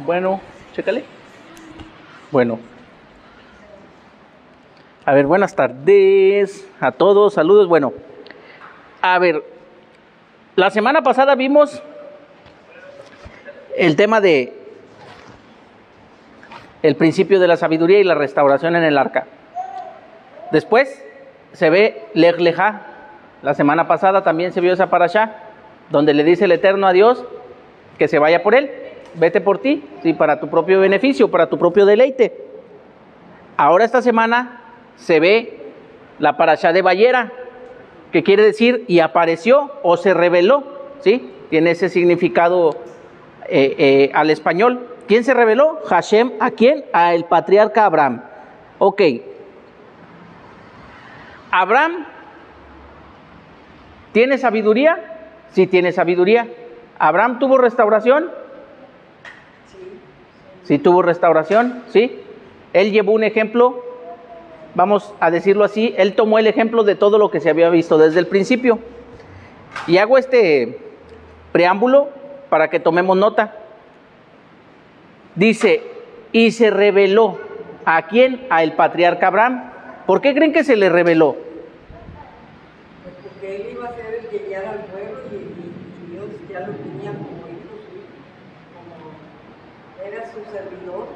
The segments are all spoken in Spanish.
Bueno, chécale. Bueno. A ver, buenas tardes a todos, saludos. Bueno, a ver, la semana pasada vimos el tema de el principio de la sabiduría y la restauración en el arca. Después se ve Lech Lejá. La semana pasada también se vio esa parashá, donde le dice el Eterno a Dios que se vaya por él, vete por ti, sí, para tu propio beneficio, para tu propio deleite. Ahora esta semana se ve la parashá de Vayera, que quiere decir y apareció o se reveló, ¿sí? Tiene ese significado al español. ¿Quién se reveló? Hashem, ¿a quién? A el patriarca Abraham. Ok. Abraham, ¿tiene sabiduría? Sí, tiene sabiduría. ¿Abraham tuvo restauración? Sí, tuvo restauración, ¿sí? Él llevó un ejemplo, vamos a decirlo así, él tomó el ejemplo de todo lo que se había visto desde el principio. Y hago este preámbulo para que tomemos nota. Dice, y se reveló. ¿A quién? A el patriarca Abraham. ¿Por qué creen que se le reveló? Porque él iba a ser el que guiara al pueblo y Dios ya lo tenía como hijo, como era su servidor.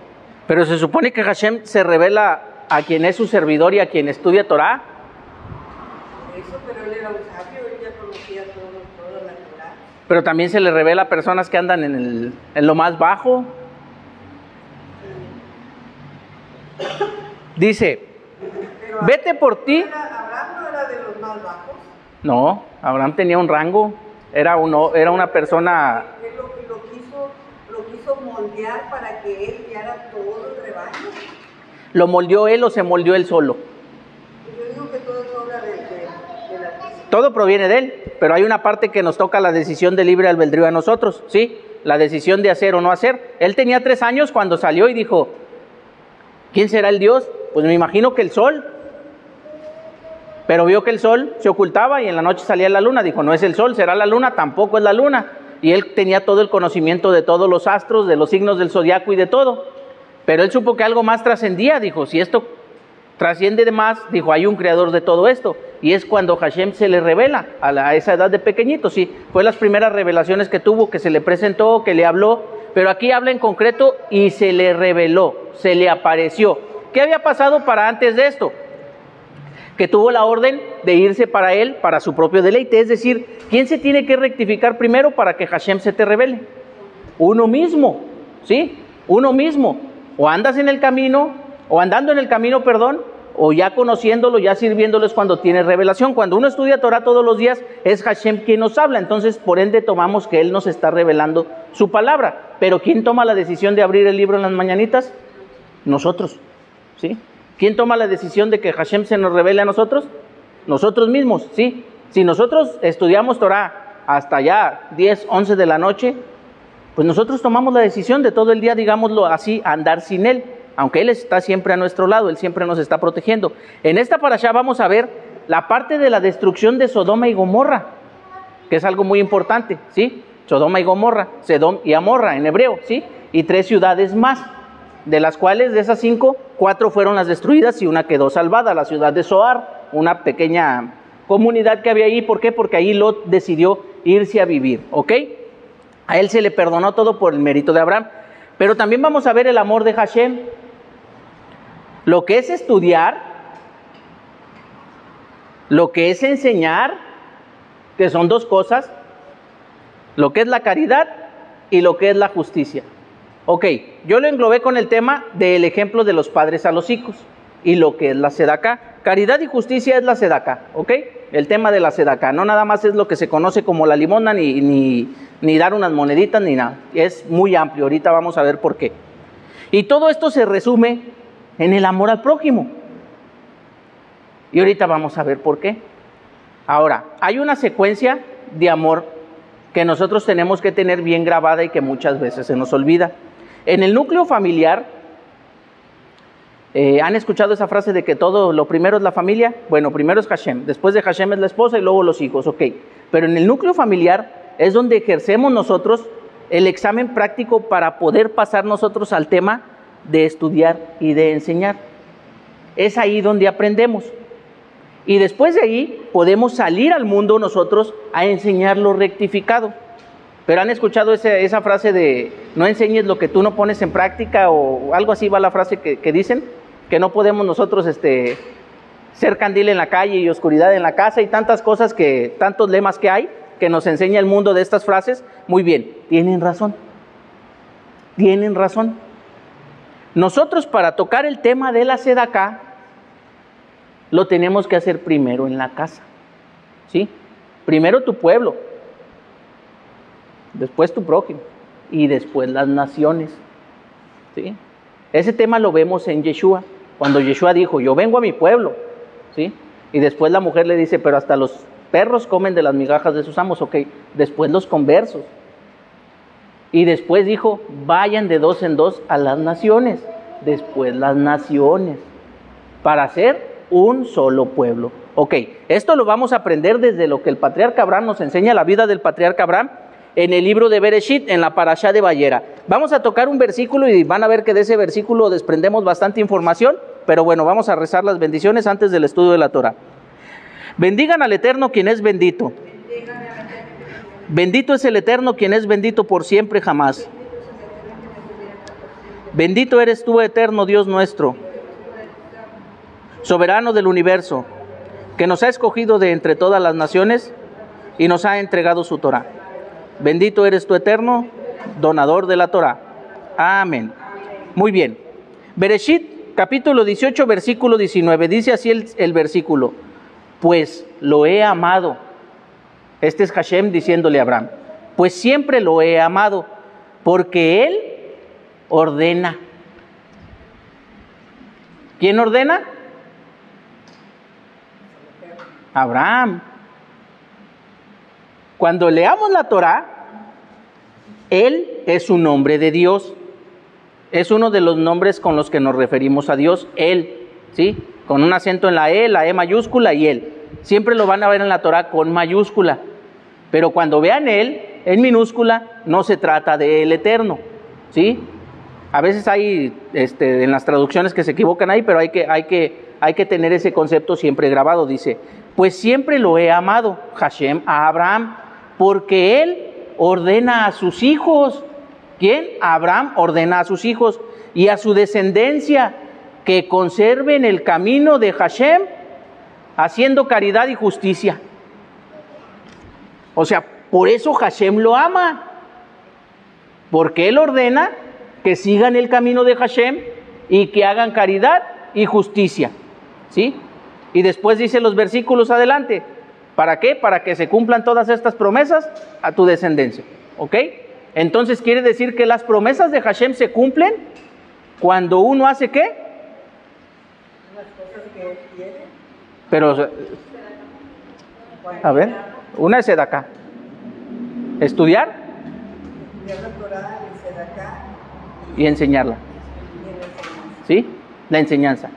Pero se supone que Hashem se revela a quien es su servidor y a quien estudia Torah. Eso, pero él era un sabio, él ya conocía toda la Torah. Pero también se le revela a personas que andan en lo más bajo. Dice, pero vete por ti. ¿Abraham no era de los más bajos? No, Abraham tenía un rango, era una persona. Él lo quiso moldear para que él guiara todo el rebaño. ¿Lo moldeó él o se moldeó él solo? Yo digo que todo es obra de la... Todo proviene de él, pero hay una parte que nos toca la decisión de libre albedrío a nosotros, ¿sí? La decisión de hacer o no hacer. Él tenía 3 años cuando salió y dijo, ¿quién será el Dios? Pues me imagino que el sol. Pero vio que el sol se ocultaba y en la noche salía la luna. Dijo, no es el sol, será la luna, tampoco es la luna. Y él tenía todo el conocimiento de todos los astros, de los signos del zodiaco y de todo. Pero él supo que algo más trascendía. Dijo, si esto trasciende de más, dijo, hay un creador de todo esto. Y es cuando Hashem se le revela a esa edad de pequeñito. Sí, fue las primeras revelaciones que tuvo, que se le presentó, que le habló. Pero aquí habla en concreto y se le reveló, se le apareció. ¿Qué había pasado para antes de esto? Que tuvo la orden de irse para él, para su propio deleite. Es decir, ¿quién se tiene que rectificar primero para que Hashem se te revele? Uno mismo, ¿sí? Uno mismo. O andas en el camino, o andando en el camino, perdón, o ya conociéndolo, ya sirviéndolo es cuando tiene revelación. Cuando uno estudia Torah todos los días, es Hashem quien nos habla. Entonces, por ende, tomamos que Él nos está revelando su palabra. Pero ¿quién toma la decisión de abrir el libro en las mañanitas? Nosotros, ¿sí? ¿Quién toma la decisión de que Hashem se nos revele a nosotros? Nosotros mismos, ¿sí? Si nosotros estudiamos Torah hasta ya 10, 11 de la noche, pues nosotros tomamos la decisión de todo el día, digámoslo así, andar sin Él. Aunque Él está siempre a nuestro lado, Él siempre nos está protegiendo. En esta parashá vamos a ver la parte de la destrucción de Sodoma y Gomorra, que es algo muy importante, ¿sí? Sodoma y Gomorra, Sedom y Amorra en hebreo, ¿sí? Y 3 ciudades más, de las cuales de esas 5, 4 fueron las destruidas y una quedó salvada, la ciudad de Zoar, una pequeña comunidad que había ahí. ¿Por qué? Porque ahí Lot decidió irse a vivir, ¿ok? A él se le perdonó todo por el mérito de Abraham. Pero también vamos a ver el amor de Hashem. Lo que es estudiar, lo que es enseñar, que son 2 cosas, lo que es la caridad y lo que es la justicia. Ok, yo lo englobé con el tema del ejemplo de los padres a los hijos y lo que es la sedaká. Caridad y justicia es la sedaká, ¿ok? El tema de la sedaká, no nada más es lo que se conoce como la limosna, ni dar unas moneditas, ni nada. Es muy amplio, ahorita vamos a ver por qué. Y todo esto se resume en el amor al prójimo. Y ahorita vamos a ver por qué. Ahora, hay una secuencia de amor que nosotros tenemos que tener bien grabada y que muchas veces se nos olvida. En el núcleo familiar ¿Han escuchado esa frase de que todo lo primero es la familia? Bueno, primero es Hashem, después de Hashem es la esposa y luego los hijos, ok. Pero en el núcleo familiar es donde ejercemos nosotros el examen práctico para poder pasar nosotros al tema de estudiar y de enseñar. Es ahí donde aprendemos. Y después de ahí podemos salir al mundo nosotros a enseñar lo rectificado. Pero ¿han escuchado esa frase de no enseñes lo que tú no pones en práctica? O algo así va la frase que dicen, que no podemos nosotros ser candil en la calle y oscuridad en la casa y tantas cosas, tantos lemas que hay, que nos enseña el mundo de estas frases. Muy bien, tienen razón. Tienen razón. Nosotros para tocar el tema de la Sedaká, lo tenemos que hacer primero en la casa. ¿Sí? Primero tu pueblo, después tu prójimo y después las naciones. ¿Sí? Ese tema lo vemos en Yeshua, cuando Yeshua dijo, yo vengo a mi pueblo. ¿Sí? Y después la mujer le dice, pero hasta los perros comen de las migajas de sus amos. Ok, después los conversos. Y después dijo, vayan de 2 en 2 a las naciones. Después las naciones, para ser un solo pueblo. Ok, esto lo vamos a aprender desde lo que el patriarca Abraham nos enseña, la vida del patriarca Abraham, en el libro de Bereshit, en la parashá de Vayera. Vamos a tocar un versículo y van a ver que de ese versículo desprendemos bastante información, pero bueno, vamos a rezar las bendiciones antes del estudio de la Torah. Bendigan al Eterno quien es bendito. Bendito es el Eterno quien es bendito por siempre jamás. Bendito eres tú, Eterno Dios nuestro, soberano del universo, que nos ha escogido de entre todas las naciones y nos ha entregado su Torah. Bendito eres tú, Eterno, donador de la Torah. Amén. Muy bien. Bereshit, capítulo 18, versículo 19. Dice así el versículo. Pues lo he amado. Este es Hashem diciéndole a Abraham. Pues siempre lo he amado, porque Él ordena. ¿Quién ordena? Abraham. Cuando leamos la Torah, Él es un nombre de Dios. Es uno de los nombres con los que nos referimos a Dios. Él, ¿sí? Con un acento en la E mayúscula y Él. Siempre lo van a ver en la Torah con mayúscula. Pero cuando vean Él en minúscula, no se trata de El Eterno, ¿sí? A veces hay en las traducciones que se equivocan ahí, pero hay que tener ese concepto siempre grabado. Dice, pues siempre lo he amado, Hashem, a Abraham, porque Él ordena a sus hijos. ¿Quién? Abraham ordena a sus hijos y a su descendencia que conserven el camino de Hashem, haciendo caridad y justicia. O sea, por eso Hashem lo ama, porque Él ordena que sigan el camino de Hashem y que hagan caridad y justicia, ¿sí? Y después dice los versículos adelante, ¿para qué? Para que se cumplan todas estas promesas a tu descendencia, ¿ok? Entonces quiere decir que las promesas de Hashem se cumplen cuando uno hace ¿qué? Las cosas que Él quiere. Pero, a ver, una es acá. Estudiar Estudiar la Torah, el Sedaká y enseñarla. y el enseñanza. ¿Sí? La enseñanza.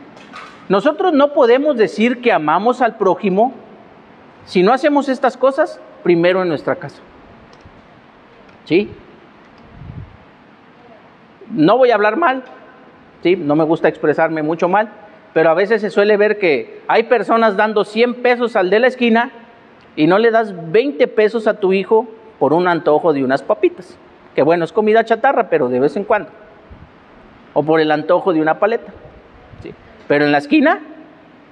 Nosotros no podemos decir que amamos al prójimo si no hacemos estas cosas primero en nuestra casa. ¿Sí? No voy a hablar mal, ¿sí? No me gusta expresarme mucho mal, pero a veces se suele ver que hay personas dando 100 pesos al de la esquina y no le das 20 pesos a tu hijo por un antojo de unas papitas. Que bueno, es comida chatarra, pero de vez en cuando. O por el antojo de una paleta. ¿Sí? Pero en la esquina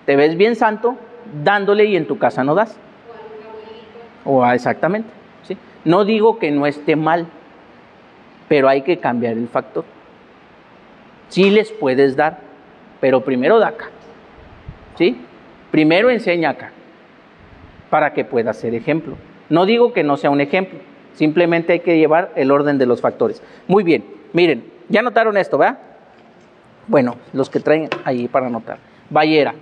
te ves bien santo dándole y en tu casa no das. Exactamente. ¿Sí? No digo que no esté mal, pero hay que cambiar el factor. Sí les puedes dar, pero primero da acá. ¿Sí? Primero enseña acá, para que pueda ser ejemplo. No digo que no sea un ejemplo, simplemente hay que llevar el orden de los factores. Muy bien, miren, ya notaron esto, ¿verdad? Bueno, los que traen ahí para anotar. Vayera.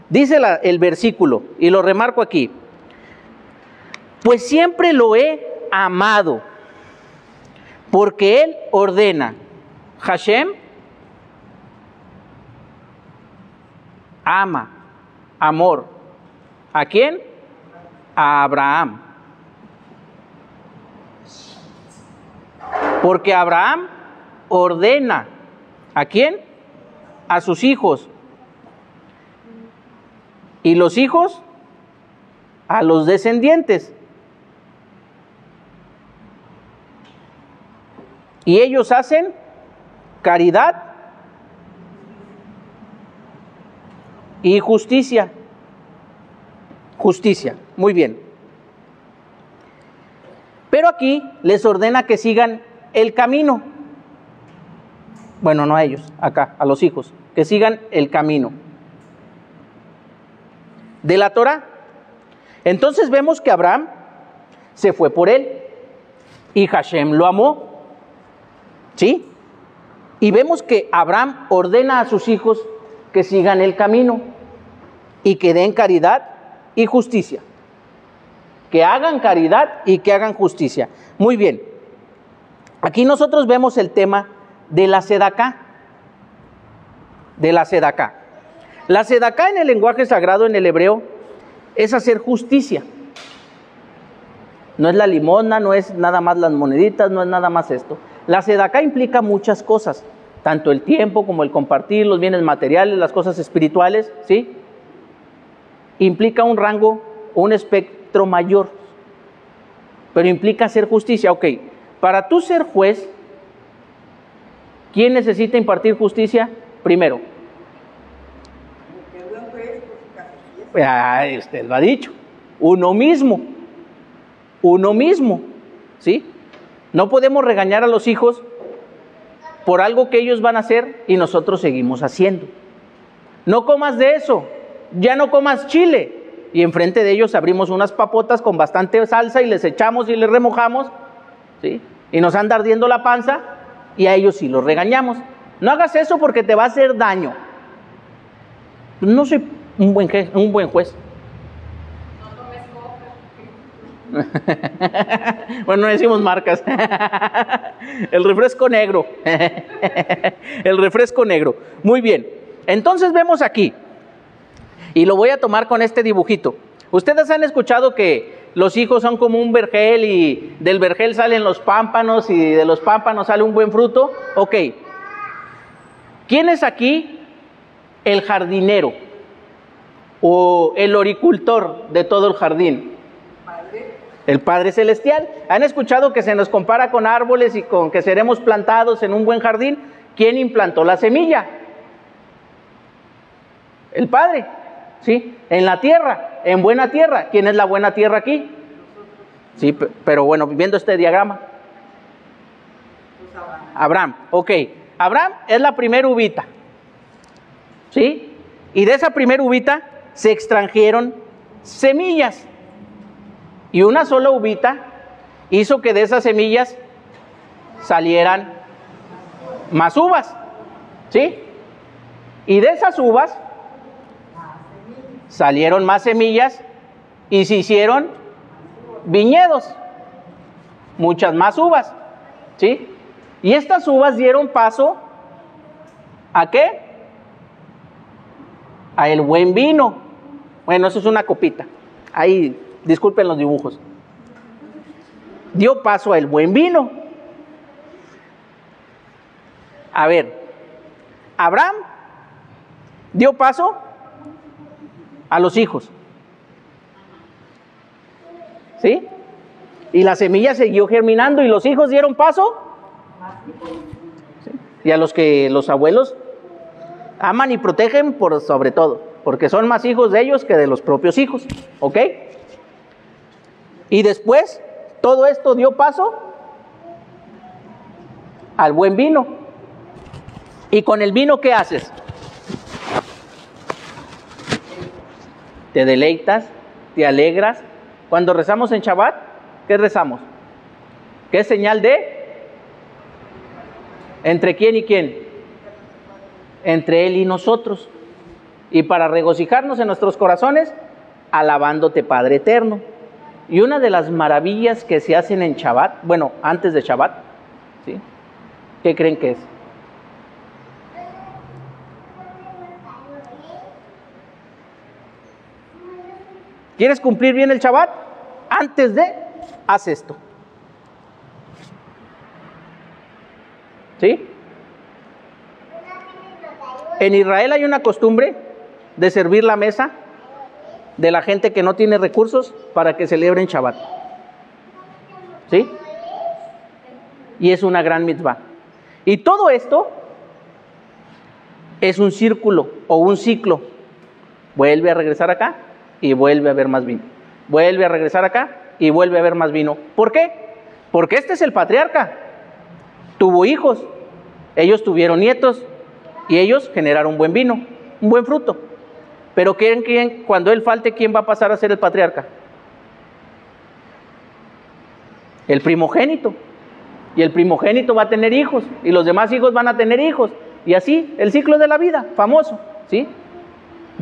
Dice el versículo, y lo remarco aquí. Pues siempre lo he amado. porque Él ordena. Hashem ama, amor. ¿A quién? A Abraham. Porque Abraham ordena. ¿A quién? A sus hijos. Y los hijos a los descendientes. Y ellos hacen caridad y justicia. Justicia, muy bien. Pero aquí les ordena que sigan el camino. Bueno, no a ellos, acá, a los hijos, que sigan el camino de la Torá. Entonces vemos que Abraham se fue por él y Hashem lo amó. ¿Sí? Y vemos que Abraham ordena a sus hijos que sigan el camino y que den caridad y justicia. Que hagan caridad y que hagan justicia. Muy bien. Aquí nosotros vemos el tema de la sedaká. De la sedaká. La sedaká en el lenguaje sagrado, en el hebreo, es hacer justicia. No es la limosna, no es nada más las moneditas, no es nada más esto. La sedaká implica muchas cosas, tanto el tiempo como el compartir, los bienes materiales, las cosas espirituales, ¿sí? Implica un rango, un espectro mayor, pero implica hacer justicia. Ok, para tú ser juez, ¿quién necesita impartir justicia? Primero. Usted lo ha dicho, uno mismo, ¿sí? No podemos regañar a los hijos por algo que ellos van a hacer y nosotros seguimos haciendo. No comas de eso, ya no comas chile. Y enfrente de ellos abrimos unas papotas con bastante salsa y les echamos y les remojamos, ¿sí? Y nos anda ardiendo la panza y a ellos sí los regañamos. No hagas eso porque te va a hacer daño. No soy un buen juez. Bueno, no decimos marcas. El refresco negro. El refresco negro. Muy bien. Entonces vemos aquí, y lo voy a tomar con este dibujito. Ustedes han escuchado que los hijos son como un vergel y del vergel salen los pámpanos y de los pámpanos sale un buen fruto. Ok. ¿Quién es aquí el jardinero o el horticultor de todo el jardín? El Padre Celestial. ¿Han escuchado que se nos compara con árboles y con que seremos plantados en un buen jardín? ¿Quién implantó la semilla? El Padre, ¿sí? En la tierra, en buena tierra. ¿Quién es la buena tierra aquí? Sí, pero bueno, viendo este diagrama. Abraham, ok. Abraham es la primera uvita, ¿sí? Y de esa primera uvita se extrajeron semillas. Y una sola uvita hizo que de esas semillas salieran más uvas, ¿sí? Y de esas uvas salieron más semillas y se hicieron viñedos, muchas más uvas, ¿sí? Y estas uvas dieron paso ¿a qué? A el buen vino. Bueno, eso es una copita. Ahí, disculpen los dibujos. Dio paso al buen vino. A ver, Abraham dio paso a los hijos, ¿sí? Y la semilla siguió germinando y los hijos dieron paso, ¿sí? Y a los que los abuelos aman y protegen por sobre todo, porque son más hijos de ellos que de los propios hijos, ¿ok? Y después todo esto dio paso al buen vino. ¿Y con el vino qué haces? Te deleitas, te alegras. Cuando rezamos en Shabbat, ¿qué rezamos? ¿Qué es señal de? ¿Entre quién y quién? Entre Él y nosotros. Y para regocijarnos en nuestros corazones, alabándote, Padre eterno. Y una de las maravillas que se hacen en Shabbat, bueno, antes de Shabbat, ¿sí? ¿Qué creen que es? ¿Quieres cumplir bien el Shabbat? Antes de, haz esto. ¿Sí? En Israel hay una costumbre de servir la mesa de la gente que no tiene recursos para que celebren Shabbat. ¿Sí? Y es una gran mitzvah. Y todo esto es un círculo o un ciclo. Vuelve a regresar acá y vuelve a haber más vino. Vuelve a regresar acá y vuelve a haber más vino. ¿Por qué? Porque este es el patriarca. Tuvo hijos, ellos tuvieron nietos y ellos generaron buen vino, un buen fruto. Pero cuando él falte, ¿quién va a pasar a ser el patriarca? El primogénito. Y el primogénito va a tener hijos y los demás hijos van a tener hijos. Y así, el ciclo de la vida, famoso, ¿sí?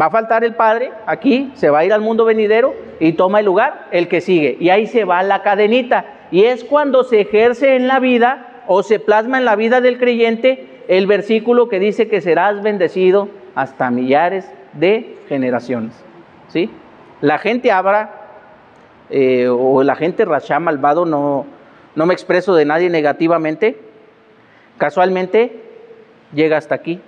Va a faltar el padre, aquí se va a ir al mundo venidero y toma el lugar el que sigue. Y ahí se va la cadenita. Y es cuando se ejerce en la vida o se plasma en la vida del creyente el versículo que dice que serás bendecido hasta millares de generaciones. ¿Sí? La gente abra o la gente rachá malvado, no me expreso de nadie negativamente, casualmente llega hasta aquí.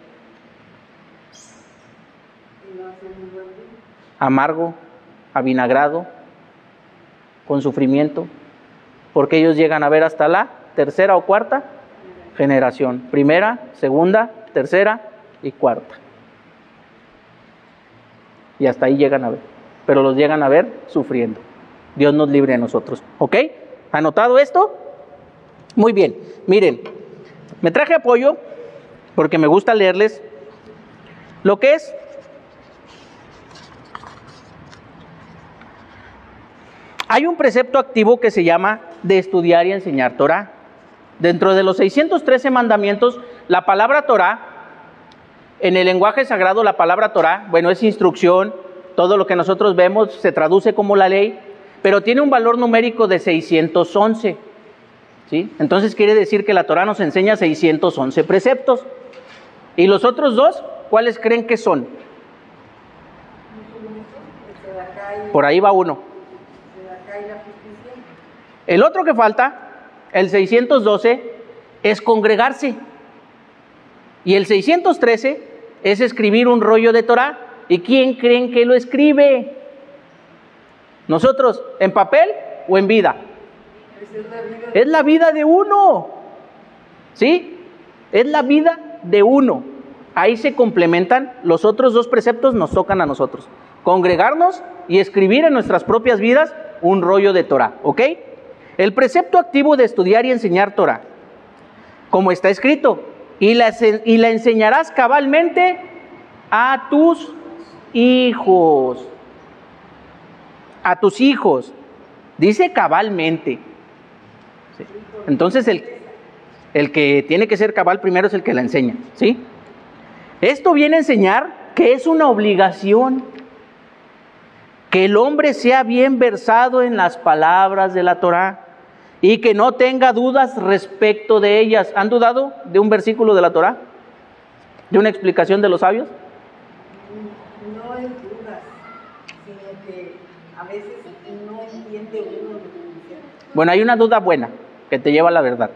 Amargo, avinagrado, con sufrimiento, porque ellos llegan a ver hasta la tercera o cuarta generación, primera, segunda, tercera y cuarta, y hasta ahí llegan a ver, pero los llegan a ver sufriendo. Dios nos libre a nosotros, ¿ok? ¿Anotado esto? Muy bien, miren, me traje apoyo porque me gusta leerles lo que es hay un precepto activo que se llama de estudiar y enseñar Torah. Dentro de los 613 mandamientos, la palabra Torah, en el lenguaje sagrado, la palabra Torah, bueno, es instrucción, todo lo que nosotros vemos se traduce como la ley, pero tiene un valor numérico de 611, ¿sí? Entonces quiere decir que la Torah nos enseña 611 preceptos. ¿Y los otros dos, cuáles creen que son? Por ahí va uno. El otro que falta, el 612, es congregarse. Y el 613 es escribir un rollo de Torah. ¿Y quién creen que lo escribe? ¿Nosotros, en papel o en vida? Es la vida de uno. ¿Sí? Es la vida de uno. Ahí se complementan, los otros dos preceptos nos tocan a nosotros. Congregarnos y escribir en nuestras propias vidas un rollo de Torah, ¿ok? El precepto activo de estudiar y enseñar Torah, como está escrito, y la enseñarás cabalmente a tus hijos. A tus hijos. Dice cabalmente. ¿Sí? Entonces el que tiene que ser cabal primero es el que la enseña, ¿sí? Esto viene a enseñar que es una obligación que el hombre sea bien versado en las palabras de la Torah y que no tenga dudas respecto de ellas. ¿Han dudado de un versículo de la Torah? ¿De una explicación de los sabios? No es dudas, sino que a veces no entiende uno lo que dice. Bueno, hay una duda buena que te lleva a la verdad.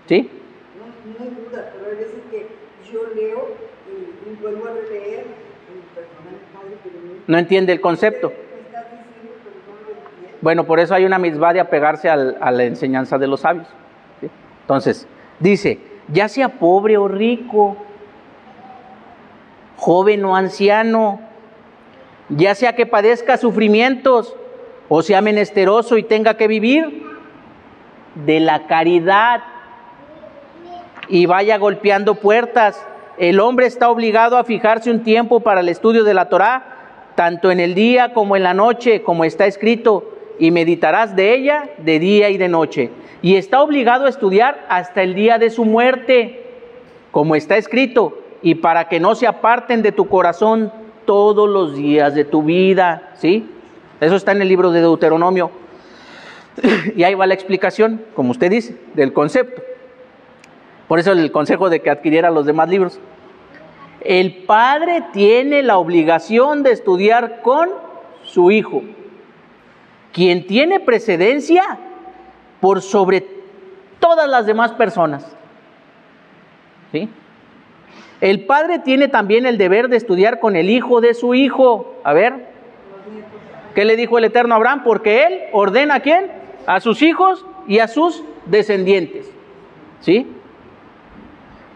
¿Sí? No es duda, pero hay veces que yo leo y vuelvo a releer y personalmente no entiende el concepto. Bueno, por eso hay una mitzvah de apegarse a la enseñanza de los sabios. ¿Sí? Entonces, dice, ya sea pobre o rico, joven o anciano, ya sea que padezca sufrimientos o sea menesteroso y tenga que vivir de la caridad y vaya golpeando puertas. El hombre está obligado a fijarse un tiempo para el estudio de la Torah, tanto en el día como en la noche, como está escrito, y meditarás de ella de día y de noche. Y está obligado a estudiar hasta el día de su muerte, como está escrito, y para que no se aparten de tu corazón todos los días de tu vida. ¿Sí? Eso está en el libro de Deuteronomio. Y ahí va la explicación, como usted dice, del concepto. Por eso el consejo de que adquiriera los demás libros. El padre tiene la obligación de estudiar con su hijo, quien tiene precedencia por sobre todas las demás personas. ¿Sí? El padre tiene también el deber de estudiar con el hijo de su hijo. A ver, ¿qué le dijo el Eterno a Abraham? Porque él ordena ¿a quién? A sus hijos y a sus descendientes. ¿Sí?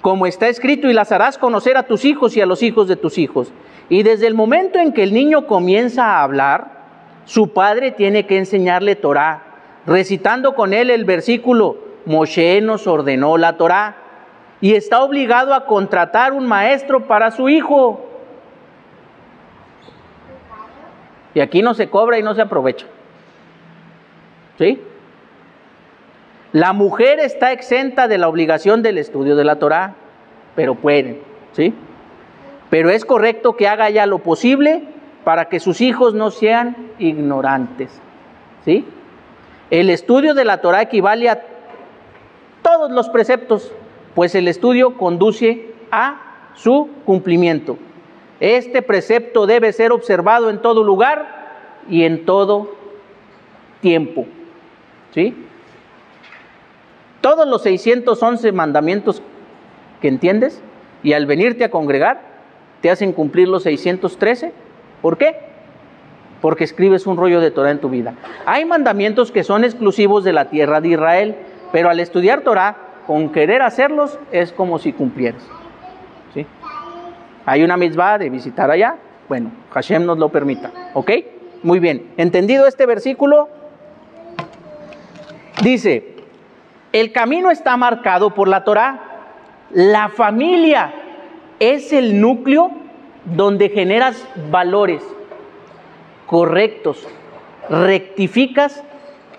Como está escrito, y las harás conocer a tus hijos y a los hijos de tus hijos. Y desde el momento en que el niño comienza a hablar, su padre tiene que enseñarle Torá, recitando con él el versículo: Moshe nos ordenó la Torá, y está obligado a contratar un maestro para su hijo. Y aquí no se cobra y no se aprovecha. ¿Sí? La mujer está exenta de la obligación del estudio de la Torá, pero pueden, ¿sí? Pero es correcto que haga ya lo posible para que sus hijos no sean ignorantes, ¿sí? El estudio de la Torá equivale a todos los preceptos, pues el estudio conduce a su cumplimiento. Este precepto debe ser observado en todo lugar y en todo tiempo, ¿sí? Todos los 611 mandamientos que entiendes, y al venirte a congregar, te hacen cumplir los 613. ¿Por qué? Porque escribes un rollo de Torah en tu vida. Hay mandamientos que son exclusivos de la tierra de Israel, pero al estudiar Torah, con querer hacerlos, es como si cumplieras. ¿Sí? Hay una mitzvah de visitar allá. Bueno, Hashem nos lo permita. ¿Ok? Muy bien. ¿Entendido este versículo? Dice: el camino está marcado por la Torá. La familia es el núcleo donde generas valores correctos, rectificas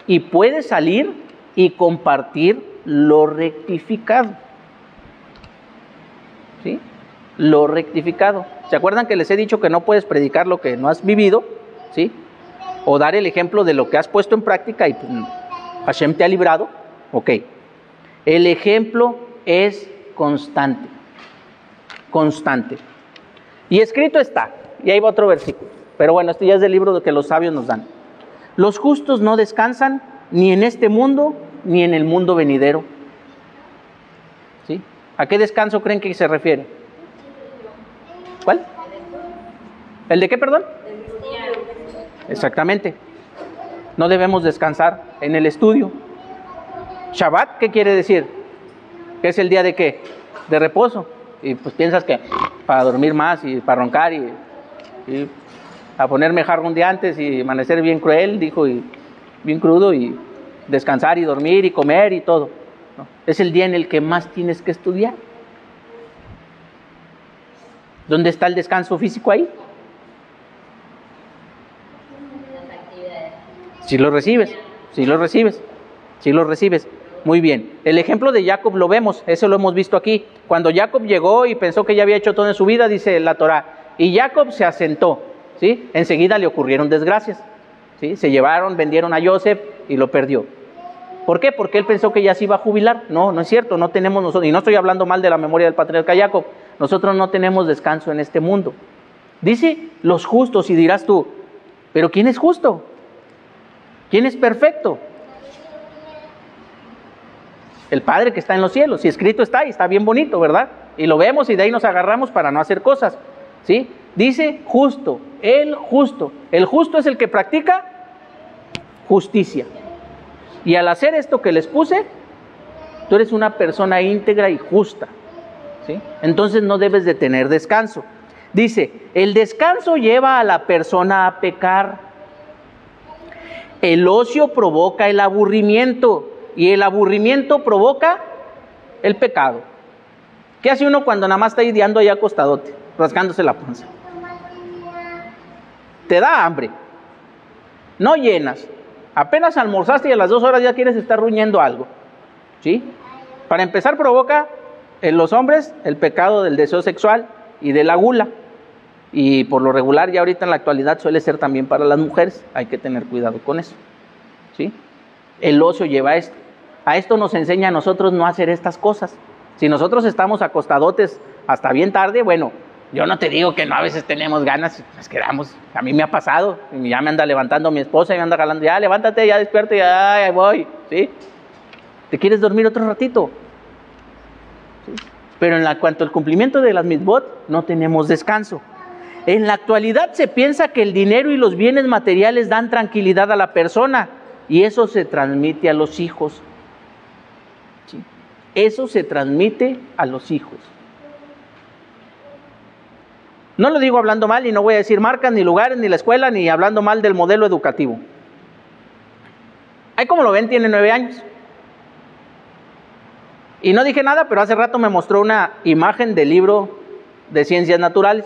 y puedes salir y compartir lo rectificado. ¿Sí? Lo rectificado. ¿Se acuerdan que les he dicho que no puedes predicar lo que no has vivido? ¿Sí? O dar el ejemplo de lo que has puesto en práctica y pues, Hashem te ha librado. Ok, el ejemplo es constante, constante. Y escrito está, y ahí va otro versículo, pero bueno, este ya es del libro que los sabios nos dan. Los justos no descansan ni en este mundo, ni en el mundo venidero. ¿Sí? ¿A qué descanso creen que se refiere? ¿Cuál? ¿El de qué, perdón? Exactamente. No debemos descansar en el estudio. Shabbat, ¿qué quiere decir? ¿Qué es el día de qué? De reposo. Y pues piensas que para dormir más y para roncar y a ponerme jarro un día antes y amanecer bien cruel, dijo, y bien crudo, y descansar y dormir y comer y todo. ¿No? Es el día en el que más tienes que estudiar. ¿Dónde está el descanso físico ahí? Si lo recibes, si lo recibes, si lo recibes. Muy bien. El ejemplo de Jacob lo vemos, eso lo hemos visto aquí. Cuando Jacob llegó y pensó que ya había hecho todo en su vida, dice la Torá, y Jacob se asentó, ¿sí? Enseguida le ocurrieron desgracias, ¿sí? Se llevaron, vendieron a Joseph y lo perdió. ¿Por qué? Porque él pensó que ya se iba a jubilar. No, no es cierto, no tenemos nosotros, y no estoy hablando mal de la memoria del patriarca Jacob, nosotros no tenemos descanso en este mundo. Dice los justos, y dirás tú, ¿pero quién es justo? ¿Quién es perfecto? El Padre que está en los cielos, y escrito está, y está bien bonito, ¿verdad? Y lo vemos y de ahí nos agarramos para no hacer cosas, ¿sí? Dice justo, el justo. El justo es el que practica justicia. Y al hacer esto que les puse, tú eres una persona íntegra y justa, ¿sí? Entonces no debes de tener descanso. Dice, el descanso lleva a la persona a pecar. El ocio provoca el aburrimiento. Y el aburrimiento provoca el pecado. ¿Qué hace uno cuando nada más está ideando ahí acostadote, rasgándose la panza? Te da hambre, no llenas, apenas almorzaste y a las 2 horas ya quieres estar ruñendo algo, ¿sí? Para empezar provoca en los hombres el pecado del deseo sexual y de la gula. Y por lo regular ya ahorita en la actualidad suele ser también para las mujeres, hay que tener cuidado con eso, ¿sí? El ocio lleva a esto. A esto nos enseña a nosotros no hacer estas cosas. Si nosotros estamos acostadotes hasta bien tarde, bueno, yo no te digo que no, a veces tenemos ganas y nos quedamos. A mí me ha pasado, y ya me anda levantando mi esposa y me anda jalando, ya levántate, ya despierta, ya ahí voy, ¿sí? ¿Te quieres dormir otro ratito? ¿Sí? Pero en cuanto al cumplimiento de las mitzvot, no tenemos descanso. En la actualidad se piensa que el dinero y los bienes materiales dan tranquilidad a la persona y eso se transmite a los hijos. ¿Sí? Eso se transmite a los hijos. No lo digo hablando mal y no voy a decir marcas, ni lugares, ni la escuela, ni hablando mal del modelo educativo. Ahí como lo ven, tiene 9 años. Y no dije nada, pero hace rato me mostró una imagen del libro de Ciencias Naturales,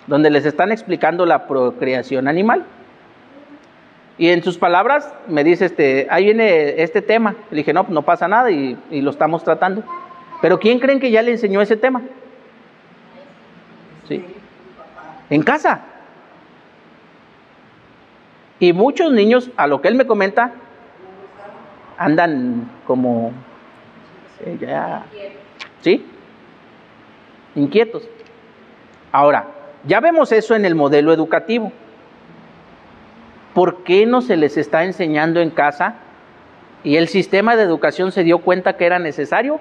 donde les están explicando la procreación animal. Y en sus palabras me dice, ahí viene este tema. Le dije, no, no pasa nada y lo estamos tratando. Pero ¿quién creen que ya le enseñó ese tema? ¿Sí? En casa. Y muchos niños, a lo que él me comenta, andan como ya, ¿sí? Inquietos. Ahora, ya vemos eso en el modelo educativo. ¿Por qué no se les está enseñando en casa? Y el sistema de educación se dio cuenta que era necesario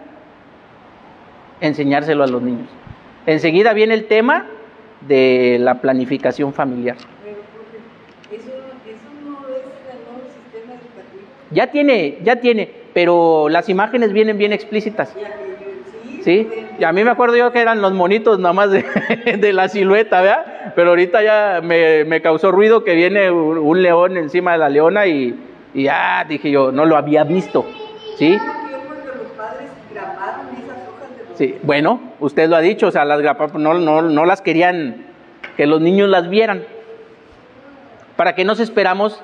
enseñárselo a los niños. Enseguida viene el tema de la planificación familiar. Pero eso no es el nuevo sistema educativo. Ya tiene, pero las imágenes vienen bien explícitas. ¿Sí? Y a mí me acuerdo yo que eran los monitos nada más de la silueta, ¿verdad? Pero ahorita ya me causó ruido que viene un león encima de la leona y ya dije yo, no lo había visto, ¿sí? Sí, bueno, usted lo ha dicho, o sea, las graparon, no las querían que los niños las vieran. ¿Para qué nos esperamos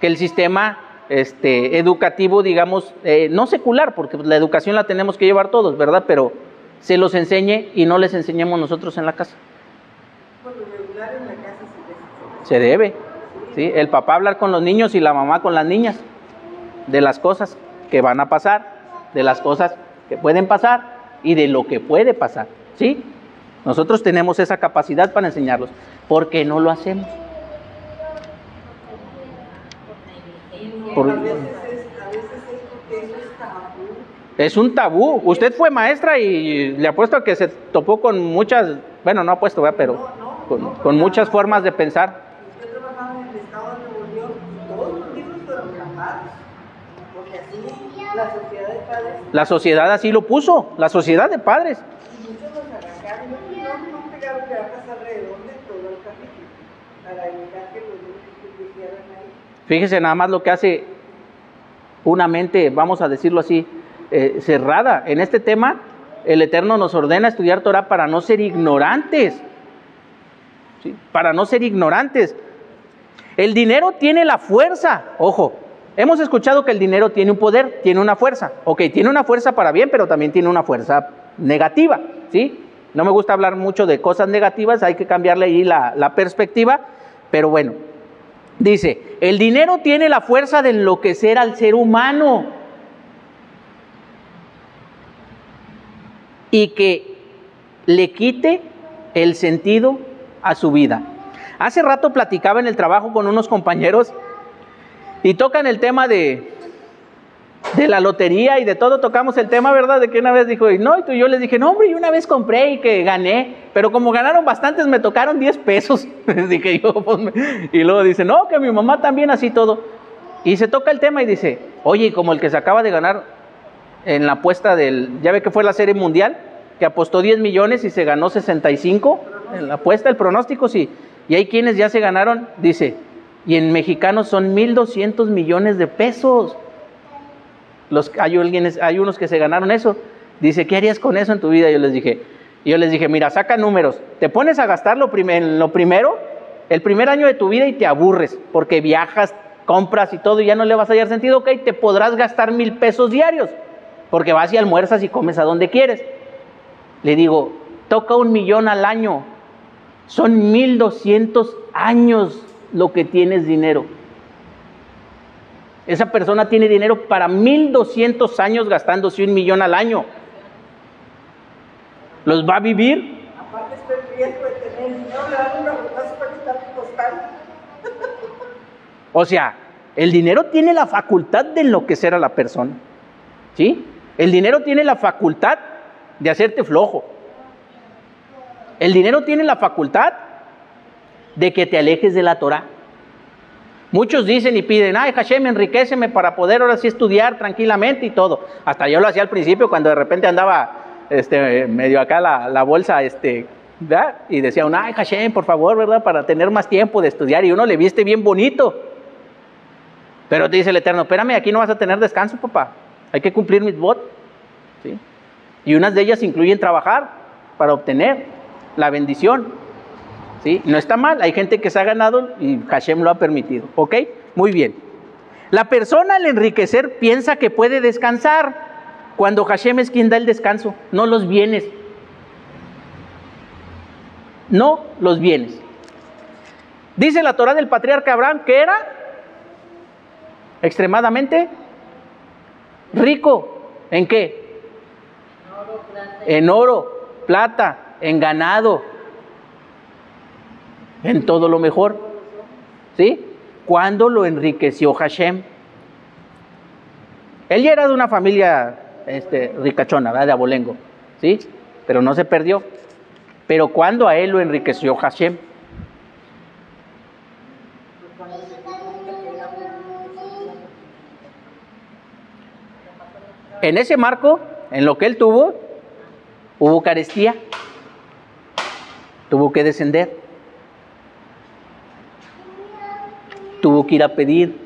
que el sistema educativo, digamos, no secular, porque la educación la tenemos que llevar todos, ¿verdad? Pero se los enseñe y no les enseñemos nosotros en la casa? Por lo regular en la casa se debe, ¿sí? El papá hablar con los niños y la mamá con las niñas de las cosas que van a pasar, de las cosas que pueden pasar y de lo que puede pasar, ¿sí? Nosotros tenemos esa capacidad para enseñarlos. ¿Por qué no lo hacemos? A veces es porque eso es tabú. Es un tabú. Usted fue maestra y le apuesto a que se topó con muchas, bueno, no apuesto, ¿verdad? Pero con muchas formas de pensar. Yo trabajaba en el estado de Nuevo León y todos los libros fueron grabados, porque así la sociedad de padres. La sociedad así lo puso, la sociedad de padres. Y muchos los arrancaron, no pegaron grapas alrededor de todo el capítulo, para evitar que los niños estuvieran ahí. Fíjese nada más lo que hace una mente, vamos a decirlo así, cerrada. En este tema, el Eterno nos ordena estudiar Torah para no ser ignorantes. ¿Sí? Para no ser ignorantes. El dinero tiene la fuerza. Ojo, hemos escuchado que el dinero tiene un poder, tiene una fuerza. Ok, tiene una fuerza para bien, pero también tiene una fuerza negativa. ¿Sí? No me gusta hablar mucho de cosas negativas, hay que cambiarle ahí la perspectiva, pero bueno. Dice, el dinero tiene la fuerza de enloquecer al ser humano y que le quite el sentido a su vida. Hace rato platicaba en el trabajo con unos compañeros y tocan el tema de la lotería y de todo, tocamos el tema, ¿verdad? De que una vez dijo, y no, y yo les dije, no hombre, yo una vez compré y que gané, pero como ganaron bastantes me tocaron 10 pesos, dije yo, pues, y luego dice, no, que mi mamá también así todo, y se toca el tema y dice, oye, como el que se acaba de ganar en la apuesta ya ve que fue la serie mundial, que apostó 10 millones y se ganó 65, en la apuesta, el pronóstico, sí, y hay quienes ya se ganaron, dice, y en mexicanos son 1,200 millones de pesos. Hay unos que se ganaron eso. Dice, ¿qué harías con eso en tu vida? Yo les dije, mira, saca números. Te pones a gastar en lo primero, el primer año de tu vida y te aburres, porque viajas, compras y todo, y ya no le vas a hallar sentido. Ok, te podrás gastar 1,000 pesos diarios, porque vas y almuerzas y comes a donde quieres. Le digo, toca 1,000,000 al año. Son 1,200 años lo que tienes dinero. Esa persona tiene dinero para 1,200 años gastándose 1,000,000 al año. los va a vivir. Aparte está el riesgo de tener dinero, le dan una botazo para quitar tu costal. O sea, el dinero tiene la facultad de enloquecer a la persona, ¿sí? El dinero tiene la facultad de hacerte flojo. El dinero tiene la facultad de que te alejes de la Torah. Muchos dicen y piden, ay, Hashem, enriquéceme para poder ahora sí estudiar tranquilamente y todo. Hasta yo lo hacía al principio cuando de repente andaba medio acá la bolsa, ¿verdad? Y decía uno, ay, Hashem, por favor, ¿verdad? Para tener más tiempo de estudiar. Y uno le viste bien bonito. Pero te dice el Eterno, espérame, aquí no vas a tener descanso, papá. Hay que cumplir mitzvot, ¿sí? Y unas de ellas incluyen trabajar para obtener la bendición, ¿sí? No está mal, hay gente que se ha ganado y Hashem lo ha permitido, ¿ok? Muy bien. La persona al enriquecer piensa que puede descansar cuando Hashem es quien da el descanso, no los bienes. No los bienes. Dice la Torah del patriarca Abraham que era extremadamente rico. ¿En qué? En oro, plata, en ganado, en todo lo mejor. ¿Sí? ¿Cuándo lo enriqueció Hashem? Él ya era de una familia ricachona, ¿verdad? De abolengo, ¿sí? Pero no se perdió. Pero ¿cuándo a él lo enriqueció Hashem? En ese marco, en lo que él tuvo, hubo carestía. Tuvo que descender. Tuvo que ir a pedir.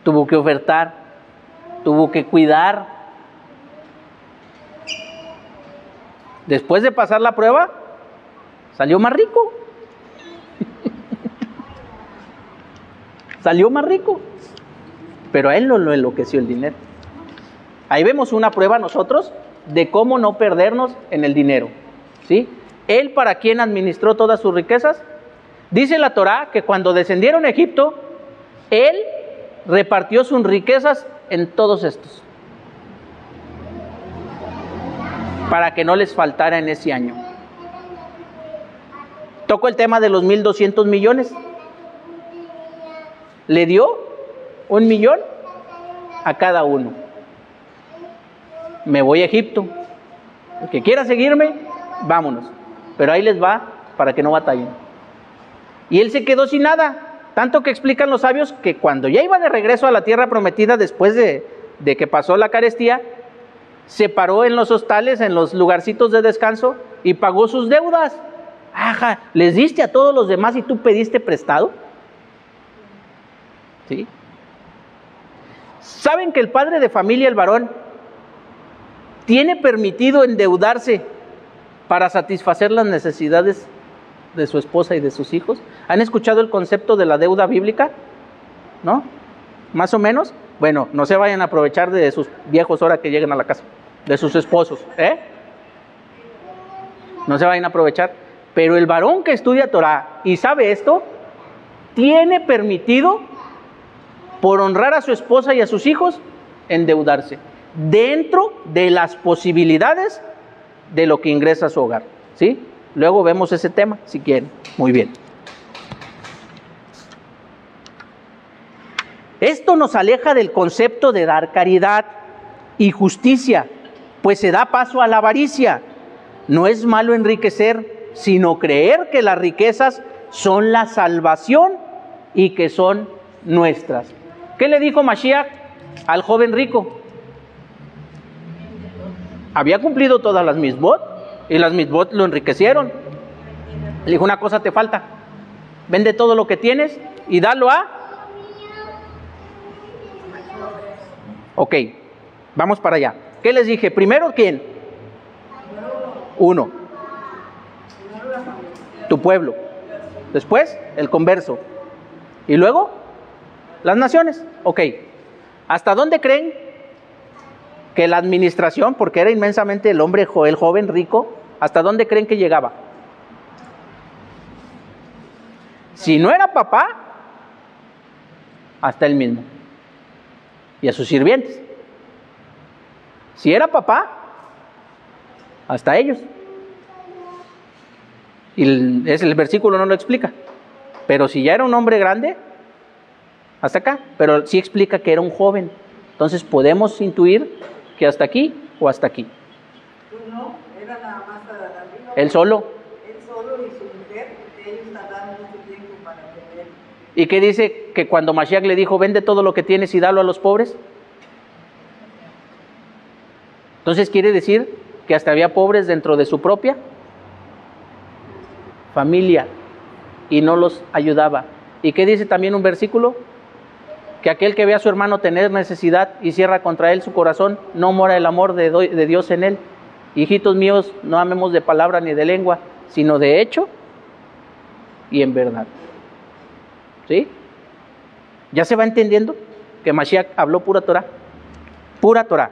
Tuvo que ofertar. Tuvo que cuidar. Después de pasar la prueba, salió más rico. Salió más rico. Pero a él no lo enloqueció el dinero. Ahí vemos una prueba nosotros de cómo no perdernos en el dinero, ¿sí? Él, ¿para quién administró todas sus riquezas? Dice la Torah que cuando descendieron a Egipto, él repartió sus riquezas en todos estos, para que no les faltara en ese año. Tocó el tema de los 1,200 millones. Le dio 1 millón a cada uno. Me voy a Egipto. El que quiera seguirme, vámonos. Pero ahí les va para que no batallen. Y él se quedó sin nada. Tanto que explican los sabios que cuando ya iba de regreso a la tierra prometida, después de que pasó la carestía, se paró en los hostales, en los lugarcitos de descanso y pagó sus deudas. Ajá, ¿les diste a todos los demás y tú pediste prestado? ¿Sí? ¿Saben que el padre de familia, el varón, tiene permitido endeudarse para satisfacer las necesidades de su esposa y de sus hijos? ¿Han escuchado el concepto de la deuda bíblica? ¿No? ¿Más o menos? Bueno, no se vayan a aprovechar de sus viejos ahora que lleguen a la casa, de sus esposos, ¿eh? No se vayan a aprovechar. Pero el varón que estudia Torah y sabe esto, tiene permitido, por honrar a su esposa y a sus hijos, endeudarse dentro de las posibilidades de lo que ingresa a su hogar, ¿sí? Luego vemos ese tema, si quieren. Muy bien. Esto nos aleja del concepto de dar caridad y justicia, pues se da paso a la avaricia. No es malo enriquecer, sino creer que las riquezas son la salvación y que son nuestras. ¿Qué le dijo Mashiach al joven rico? Había cumplido todas las mitzvot y las mitzvot lo enriquecieron. Le dijo, una cosa te falta, vende todo lo que tienes y dalo a... Ok, vamos para allá. ¿Qué les dije? Primero, ¿quién? Uno. Tu pueblo. Después, el converso. Y luego, las naciones. Ok. ¿Hasta dónde creen que la administración, porque era inmensamente el hombre, el joven rico, hasta dónde creen que llegaba? Si no era papá, hasta él mismo. Y a sus sirvientes. Si era papá, hasta ellos. Y el versículo no lo explica. Pero si ya era un hombre grande, hasta acá. Pero sí explica que era un joven. Entonces podemos intuir que hasta aquí o hasta aquí. Pues no, era nada más arriba. Él solo. Él solo y su mujer, porque ellos tardaron mucho tiempo para tener. ¿Y qué dice? Que cuando Mashiach le dijo, vende todo lo que tienes y dalo a los pobres. Entonces quiere decir que hasta había pobres dentro de su propia familia y no los ayudaba. ¿Y qué dice también un versículo? Que aquel que ve a su hermano tener necesidad y cierra contra él su corazón, no mora el amor de Dios en él. Hijitos míos, no amemos de palabra ni de lengua, sino de hecho y en verdad. ¿Sí? ¿Ya se va entendiendo que Mashiach habló pura Torah? Pura Torah.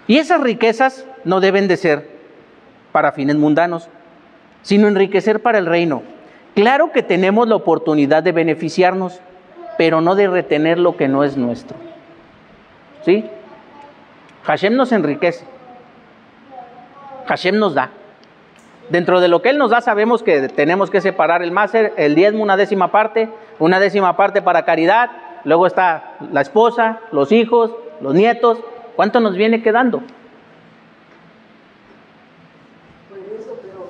Y esas riquezas no deben de ser para fines mundanos, sino enriquecer para el reino. Claro que tenemos la oportunidad de beneficiarnos, pero no de retener lo que no es nuestro. ¿Sí? Hashem nos enriquece. Hashem nos da. Dentro de lo que Él nos da sabemos que tenemos que separar el máser, el diezmo, una décima parte para caridad, luego está la esposa, los hijos, los nietos. ¿Cuánto nos viene quedando? Pues eso, pero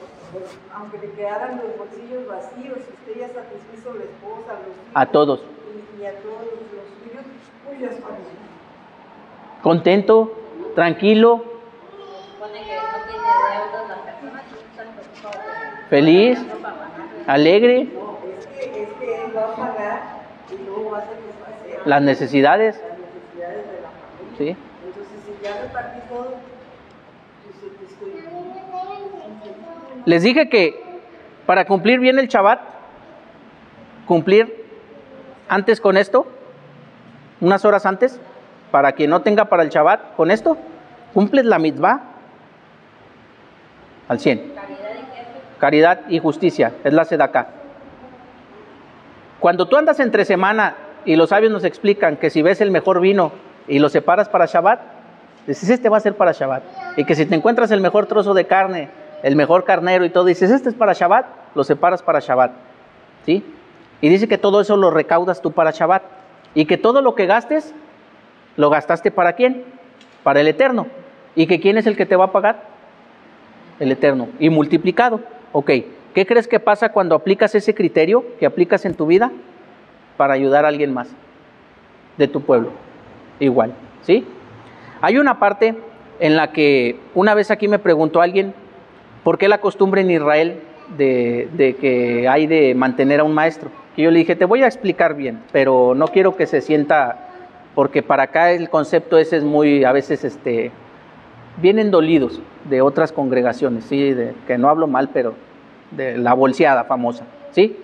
aunque le quedaran los bolsillos vacíos, usted ya satisfizo a la esposa, a los hijos. A todos. Y a todos los suyos, pues ya está bien. Contento, tranquilo, Supone que no tiene deudas la persona, feliz, alegre, No, es que él va a pagar y luego va a satisfacer las necesidades. las necesidades de la familia. ¿Sí? Entonces, si ya repartí todo, pues estoy bien. Les dije que para cumplir bien el Shabbat, cumplir antes con esto, unas horas antes, para quien no tenga para el Shabbat, con esto, cumples la mitzvah al 100. Caridad y justicia, es la sedaká. Cuando tú andas entre semana y los sabios nos explican que si ves el mejor vino y lo separas para Shabbat, dices, este va a ser para Shabbat. Y que si te encuentras el mejor trozo de carne, el mejor carnero y todo, dices, este es para Shabbat, lo separas para Shabbat. ¿Sí? Y dice que todo eso lo recaudas tú para Shabbat. Y que todo lo que gastes, lo gastaste ¿para quién? Para el Eterno. ¿Y que quién es el que te va a pagar? El Eterno. Y multiplicado. Ok, ¿qué crees que pasa cuando aplicas ese criterio que aplicas en tu vida para ayudar a alguien más de tu pueblo? Igual, ¿sí? Hay una parte en la que una vez aquí me preguntó alguien por qué la costumbre en Israel de que hay de mantener a un maestro. Y yo le dije, te voy a explicar bien, pero no quiero que se sienta, porque para acá el concepto ese es muy, a veces, vienen dolidos de otras congregaciones, ¿sí? Que no hablo mal, pero de la bolseada famosa, ¿sí?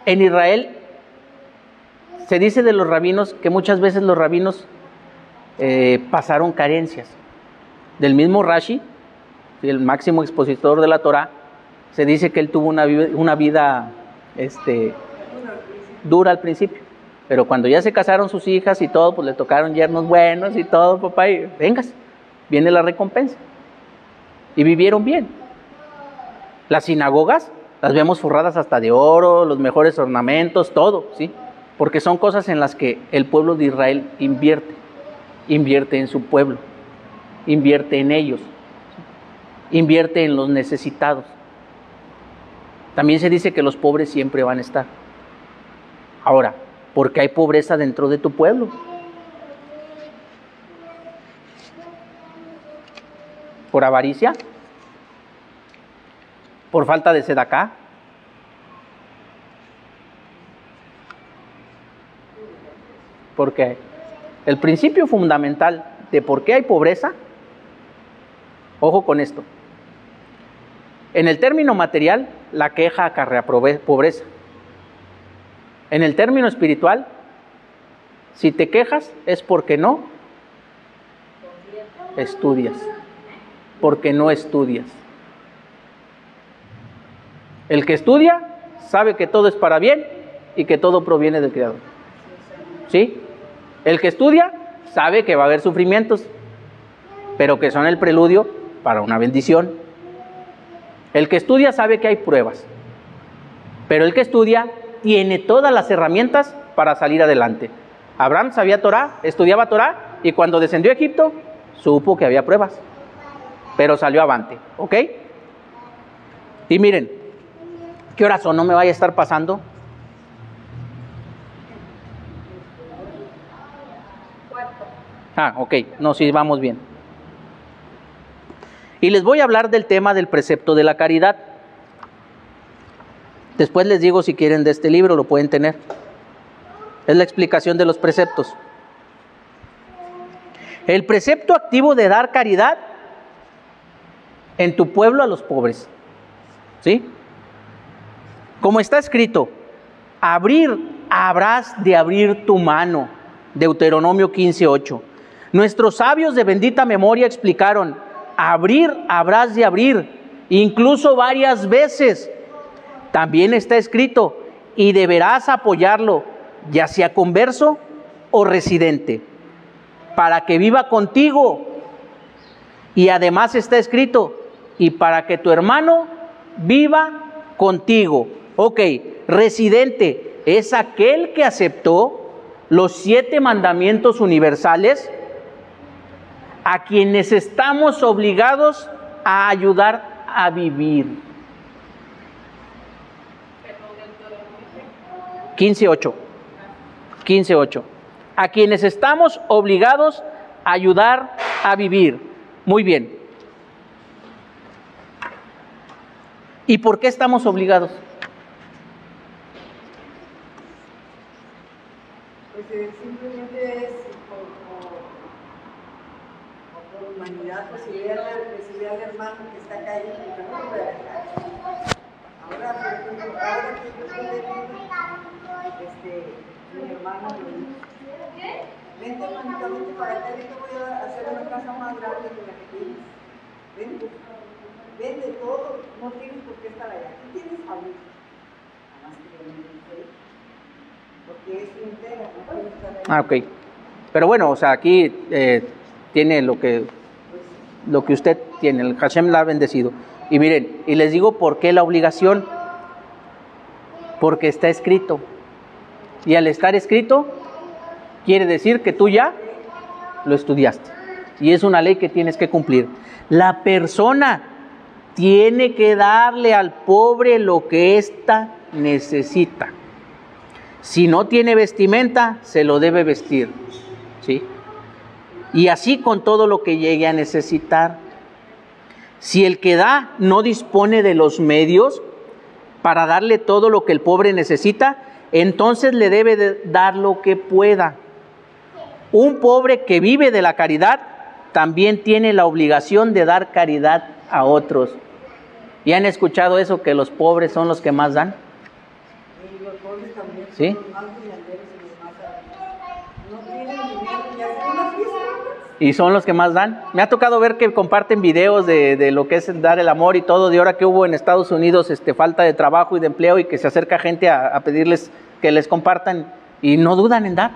En Israel se dice de los rabinos que muchas veces los rabinos pasaron carencias. Del mismo Rashi, el máximo expositor de la Torah, se dice que él tuvo una vida dura al principio, pero cuando ya se casaron sus hijas y todo, pues le tocaron yernos buenos y todo, papá, y vengas, viene la recompensa. Y vivieron bien. Las sinagogas las vemos forradas hasta de oro, los mejores ornamentos, todo, ¿sí? Porque son cosas en las que el pueblo de Israel invierte en su pueblo, invierte en ellos, invierte en los necesitados. También se dice que los pobres siempre van a estar. Ahora, ¿por qué hay pobreza dentro de tu pueblo? ¿Por avaricia? ¿Por falta de sedaká? Porque el principio fundamental de por qué hay pobreza, ojo con esto. En el término material, la queja acarrea pobreza. En el término espiritual, si te quejas es porque no estudias. Porque no estudias. El que estudia sabe que todo es para bien y que todo proviene del Creador. ¿Sí? El que estudia sabe que va a haber sufrimientos, pero que son el preludio para una bendición. El que estudia sabe que hay pruebas, pero el que estudia tiene todas las herramientas para salir adelante. Abraham sabía Torah, estudiaba Torah, y cuando descendió a Egipto, supo que había pruebas, pero salió avante, ¿ok? Y miren, ¿qué horas son? No me vaya a estar pasando. Ok, no, sí, vamos bien. Y les voy a hablar del tema del precepto de la caridad. Después les digo si quieren de este libro, lo pueden tener. Es la explicación de los preceptos. El precepto activo de dar caridad en tu pueblo a los pobres. ¿Sí? Como está escrito, habrás de abrir tu mano. Deuteronomio 15:8. Nuestros sabios de bendita memoria explicaron, habrás de abrir, incluso varias veces. También está escrito, y deberás apoyarlo, ya sea converso o residente, para que viva contigo. Y además está escrito, y para que tu hermano viva contigo. Ok, residente es aquel que aceptó los 7 mandamientos universales, a quienes estamos obligados a ayudar a vivir. 15:8. A quienes estamos obligados a ayudar a vivir. Muy bien. ¿Y por qué estamos obligados? Pues simplemente es por humanidad, pues si ve al hermano que está cayendo, no lo voy a dejar. Ahora, por ejemplo, que yo estoy mi hermano me dice, vente hermanita, vente para acá, yo te voy a hacer una casa más grande que la que tienes. Vente, vende todo, no tienes por qué estar allá. Tú tienes familia. Además que yo no sé, porque es entera, no puede estar allá. Ok. Pero bueno, o sea, aquí tiene lo que usted tiene, el Hashem la ha bendecido. Y miren, y les digo por qué la obligación. Porque está escrito. Y al estar escrito, quiere decir que tú ya lo estudiaste. Y es una ley que tienes que cumplir. La persona tiene que darle al pobre lo que ésta necesita. Si no tiene vestimenta, se lo debe vestir. ¿Sí? Y así con todo lo que llegue a necesitar. Si el que da no dispone de los medios para darle todo lo que el pobre necesita, entonces le debe de dar lo que pueda. Un pobre que vive de la caridad también tiene la obligación de dar caridad a otros. ¿Y han escuchado eso, que los pobres son los que más dan? Y los pobres también son ¿Sí? los más brillanteros y los más no tienen dinero y hacen una fiesta. Y son los que más dan. Me ha tocado ver que comparten videos de lo que es dar el amor y todo, de ahora que hubo en Estados Unidos falta de trabajo y de empleo, y que se acerca gente a pedirles que les compartan, y no dudan en dar,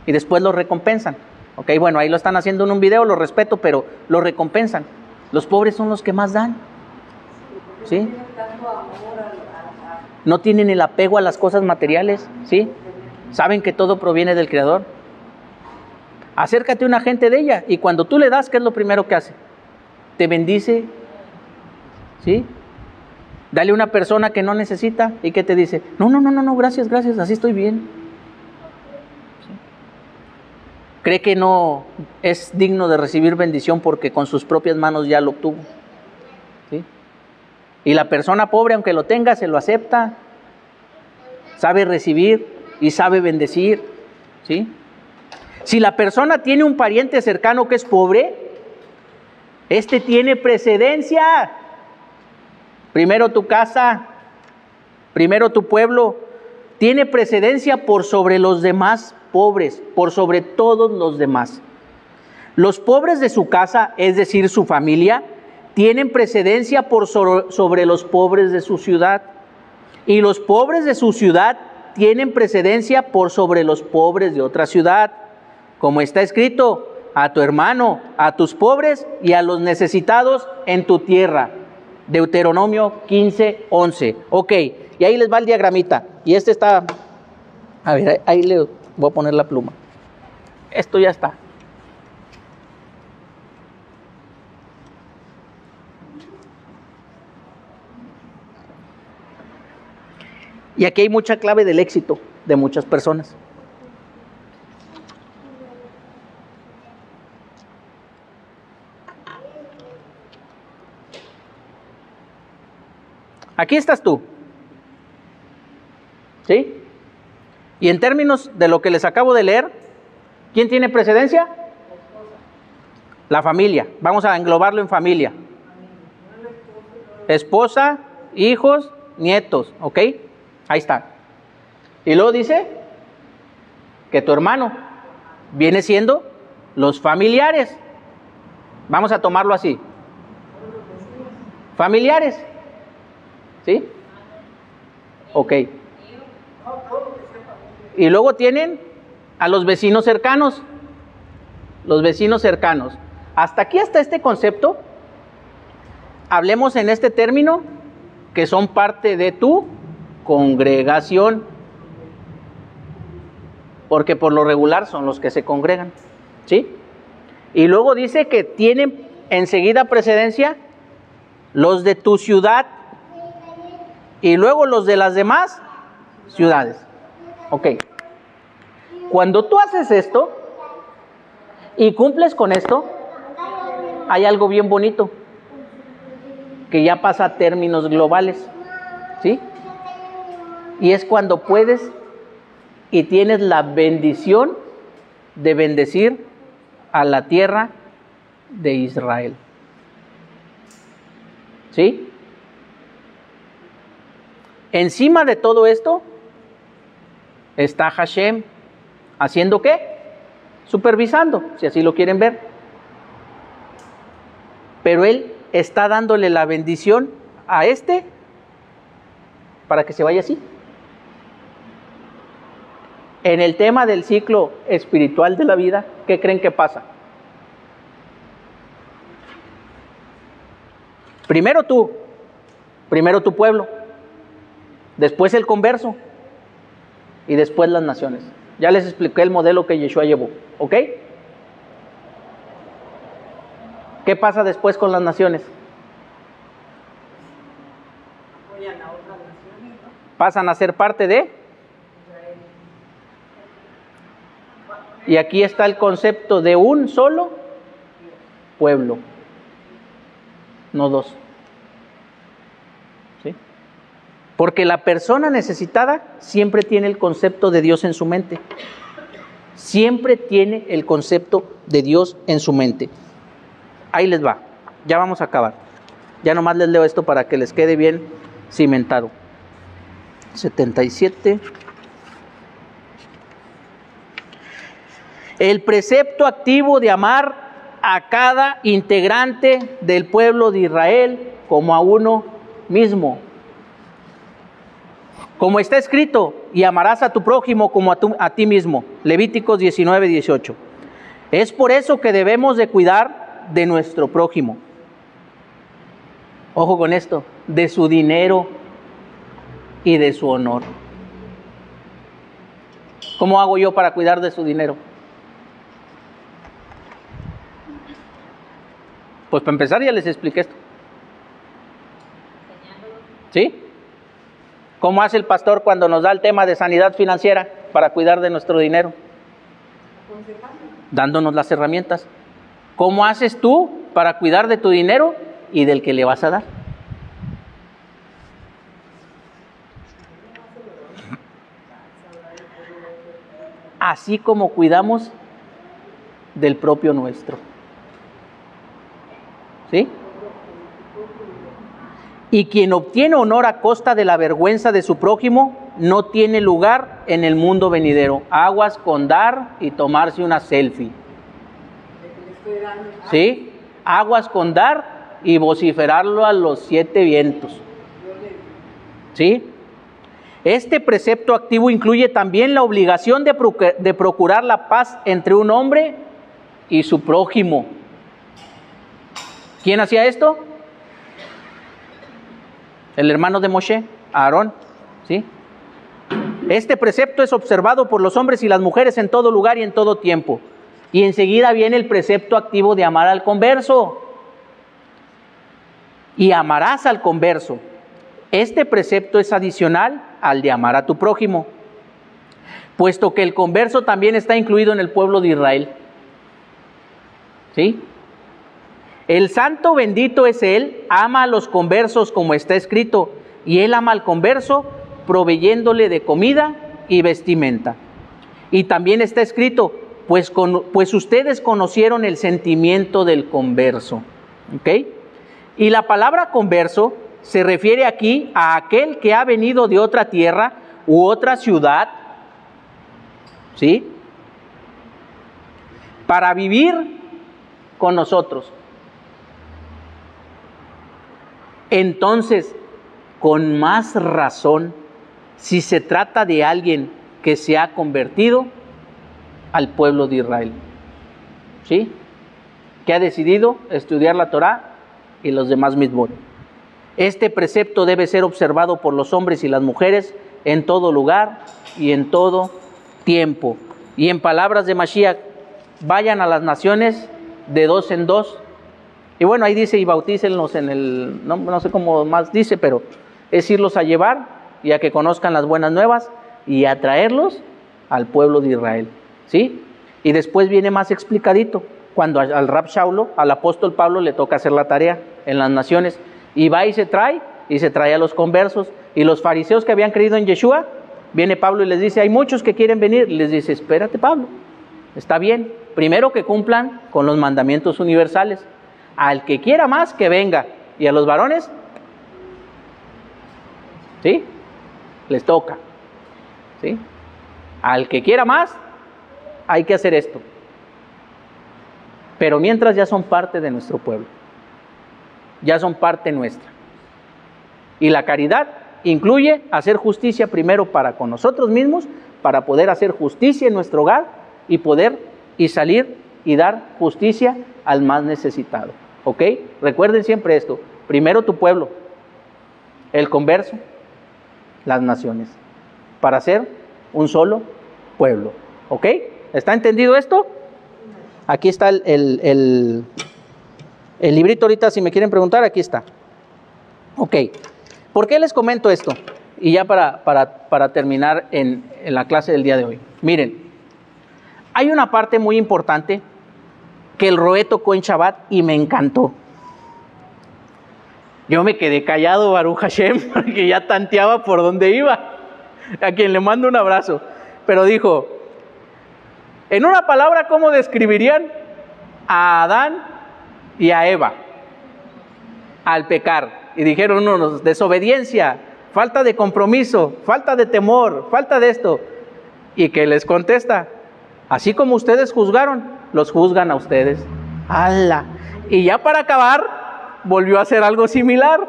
y después los recompensan. Ok, bueno, ahí lo están haciendo en un video, lo respeto, pero lo recompensan. Los pobres son los que más dan. ¿Sí? No tienen el apego a las cosas materiales, ¿sí? Saben que todo proviene del Creador. Acércate a una gente de ella, y cuando tú le das, ¿qué es lo primero que hace? Te bendice, ¿sí? Dale a una persona que no necesita, ¿y qué te dice? No, gracias, así estoy bien. ¿Sí? Cree que no es digno de recibir bendición porque con sus propias manos ya lo obtuvo. ¿Sí? Y la persona pobre, aunque lo tenga, se lo acepta, sabe recibir y sabe bendecir. ¿Sí? Si la persona tiene un pariente cercano que es pobre, este tiene precedencia. Primero tu casa, primero tu pueblo, tiene precedencia por sobre los demás pobres, por sobre todos los demás. Los pobres de su casa, es decir, su familia, tienen precedencia por sobre los pobres de su ciudad. Y los pobres de su ciudad tienen precedencia por sobre los pobres de otra ciudad. como está escrito, a tu hermano, a tus pobres y a los necesitados en tu tierra. Deuteronomio 15, 11. Ok, y ahí les va el diagramita. Y este está, a ver, ahí le voy a poner la pluma. Esto ya está. Y aquí hay mucha clave del éxito de muchas personas. Aquí estás tú. ¿Sí? Y en términos de lo que les acabo de leer, ¿quién tiene precedencia? La familia. Vamos a englobarlo en familia. Esposa, hijos, nietos. ¿Ok? Ahí está. Y luego dice que tu hermano viene siendo los familiares. Vamos a tomarlo así. Familiares. ¿Sí? Ok. Y luego tienen a los vecinos cercanos. Los vecinos cercanos. Hasta aquí, hasta este concepto, hablemos en este término que son parte de tu congregación. Porque por lo regular son los que se congregan. ¿Sí? Y luego dice que tienen enseguida precedencia los de tu ciudad y luego los de las demás ciudades. Ok. Cuando tú haces esto y cumples con esto, hay algo bien bonito que ya pasa a términos globales. ¿Sí? Y es cuando puedes y tienes la bendición de bendecir a la tierra de Israel. ¿Sí? Encima de todo esto está Hashem, ¿haciendo qué? Supervisando, si así lo quieren ver. Pero Él está dándole la bendición a este para que se vaya así. En el tema del ciclo espiritual de la vida, ¿qué creen que pasa? Primero tú, primero tu pueblo, después el converso y después las naciones. Ya les expliqué el modelo que Yeshua llevó, ¿ok? ¿Qué pasa después con las naciones? Pasan a ser parte de... Y aquí está el concepto de un solo pueblo, no dos. ¿Sí? Porque la persona necesitada siempre tiene el concepto de Dios en su mente. Siempre tiene el concepto de Dios en su mente. Ahí les va. Ya vamos a acabar. Ya nomás les leo esto para que les quede bien cimentado. 77. El precepto activo de amar a cada integrante del pueblo de Israel como a uno mismo. Como está escrito, y amarás a tu prójimo como a ti mismo. Levíticos 19, 18. Es por eso que debemos de cuidar de nuestro prójimo. Ojo con esto, de su dinero y de su honor. ¿Cómo hago yo para cuidar de su dinero? Pues para empezar ya les expliqué esto. ¿Sí? ¿Cómo hace el pastor cuando nos da el tema de sanidad financiera para cuidar de nuestro dinero? Dándonos las herramientas. ¿Cómo haces tú para cuidar de tu dinero y del que le vas a dar? Así como cuidamos del propio nuestro. ¿Sí? Y quien obtiene honor a costa de la vergüenza de su prójimo no tiene lugar en el mundo venidero. Aguas con dar y tomarse una selfie. ¿Sí? Aguas con dar y vociferarlo a los 7 vientos. ¿Sí? Este precepto activo incluye también la obligación de procurar la paz entre un hombre y su prójimo. ¿Quién hacía esto? El hermano de Moshe, Aarón, ¿sí? Este precepto es observado por los hombres y las mujeres en todo lugar y en todo tiempo. Y enseguida viene el precepto activo de amar al converso. Y amarás al converso. Este precepto es adicional al de amar a tu prójimo, puesto que el converso también está incluido en el pueblo de Israel. ¿Sí? El santo bendito es Él, ama a los conversos como está escrito, y Él ama al converso proveyéndole de comida y vestimenta. Y también está escrito, pues ustedes conocieron el sentimiento del converso. ¿Ok? Y la palabra converso se refiere aquí a aquel que ha venido de otra tierra u otra ciudad, ¿sí?, para vivir con nosotros. Entonces, con más razón, si se trata de alguien que se ha convertido al pueblo de Israel, ¿sí?, que ha decidido estudiar la Torá y los demás mitzvot. Este precepto debe ser observado por los hombres y las mujeres en todo lugar y en todo tiempo. Y en palabras de Mashiach, vayan a las naciones de dos en dos. Y bueno, ahí dice, y bautícenlos en el, no sé cómo más dice, pero es irlos a llevar y a que conozcan las buenas nuevas y a traerlos al pueblo de Israel, ¿sí? Y después viene más explicadito, cuando al Rab Shaulo, al apóstol Pablo, le toca hacer la tarea en las naciones. Y va y se trae a los conversos. Y los fariseos que habían creído en Yeshua, viene Pablo y les dice, hay muchos que quieren venir. Les dice, espérate, Pablo, está bien. Primero que cumplan con los mandamientos universales. Al que quiera más, que venga. Y a los varones, ¿sí?, les toca, ¿sí? Al que quiera más, hay que hacer esto. Pero mientras ya son parte de nuestro pueblo. Ya son parte nuestra. Y la caridad incluye hacer justicia primero para con nosotros mismos, para poder hacer justicia en nuestro hogar y poder salir y dar justicia al más necesitado. ¿Ok? Recuerden siempre esto. Primero tu pueblo, el converso, las naciones, para ser un solo pueblo. ¿Ok? ¿Está entendido esto? Aquí está el librito ahorita, si me quieren preguntar, aquí está. Ok, ¿por qué les comento esto? Y ya para terminar en la clase del día de hoy. Miren, hay una parte muy importante que el Roé tocó en Shabbat y me encantó. Yo me quedé callado, Baruch Hashem, porque ya tanteaba por dónde iba. A quien le mando un abrazo. Pero dijo, en una palabra, ¿cómo describirían a Adán y a Eva al pecar? Y dijeron unos, desobediencia, falta de compromiso, falta de temor, falta de esto. Y que les contesta, así como ustedes juzgaron, los juzgan a ustedes. ¡Hala! Y ya para acabar, volvió a hacer algo similar.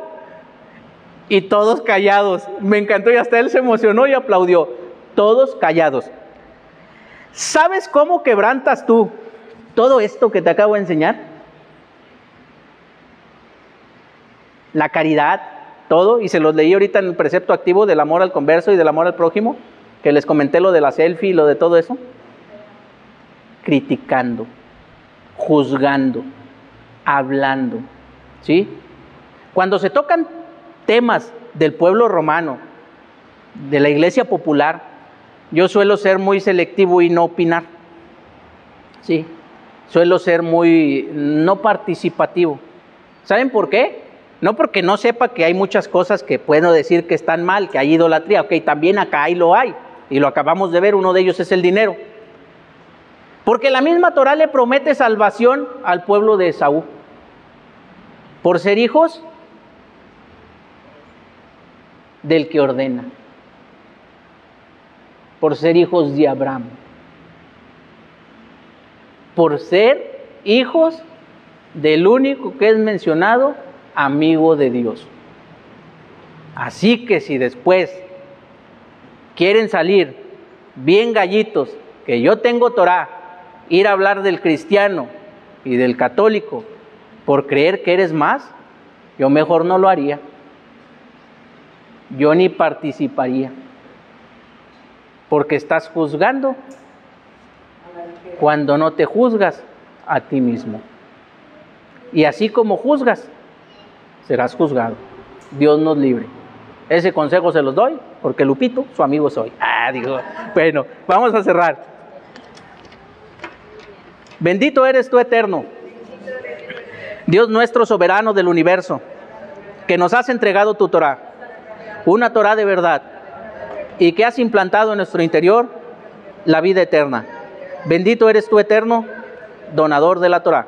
Y todos callados. Me encantó y hasta él se emocionó y aplaudió. Todos callados. ¿Sabes cómo quebrantas tú todo esto que te acabo de enseñar? La caridad, todo, y se los leí ahorita en el precepto activo del amor al converso y del amor al prójimo, que les comenté lo de la selfie y lo de todo eso. Criticando, juzgando, hablando, ¿sí? Cuando se tocan temas del pueblo romano, de la iglesia popular, yo suelo ser muy selectivo y no opinar, ¿sí? Suelo ser muy no participativo. ¿Saben por qué? No porque no sepa que hay muchas cosas que puedo decir que están mal, que hay idolatría. Ok, también acá hay, y lo acabamos de ver, uno de ellos es el dinero. Porque la misma Torá le promete salvación al pueblo de Esaú. Por ser hijos del que ordena. Por ser hijos de Abraham. Por ser hijos del único que es mencionado, amigo de Dios. Así que si después quieren salir bien gallitos, que yo tengo Torah, ir a hablar del cristiano y del católico por creer que eres más, yo mejor no lo haría. Yo ni participaría, porque estás juzgando cuando no te juzgas a ti mismo. Y así como juzgas, serás juzgado. Dios nos libre. Ese consejo se los doy, porque Lupito, su amigo soy. Bueno, vamos a cerrar. Bendito eres tú, eterno, Dios nuestro soberano del universo, que nos has entregado tu Torah, una Torah de verdad, y que has implantado en nuestro interior la vida eterna. Bendito eres tú, eterno, donador de la Torah.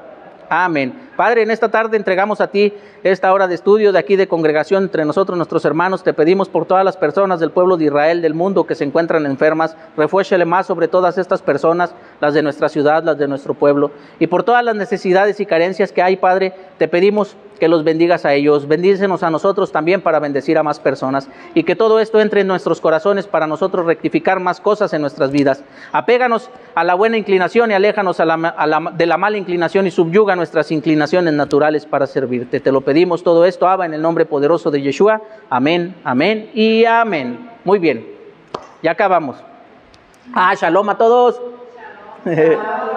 Amén. Padre, en esta tarde entregamos a ti esta hora de estudio de aquí de congregación entre nosotros, nuestros hermanos. Te pedimos por todas las personas del pueblo de Israel, del mundo, que se encuentran enfermas. Refuérzale más sobre todas estas personas, las de nuestra ciudad, las de nuestro pueblo. Y por todas las necesidades y carencias que hay, Padre, te pedimos que los bendigas a ellos. Bendícenos a nosotros también para bendecir a más personas. Y que todo esto entre en nuestros corazones para nosotros rectificar más cosas en nuestras vidas. Apéganos a la buena inclinación y aléjanos de la mala inclinación y subyuga nuestras inclinaciones naturales para servirte. Te lo pedimos todo esto, Abba, en el nombre poderoso de Yeshua. Amén, amén y amén. Muy bien, ya acabamos. Shalom a todos. Shalom.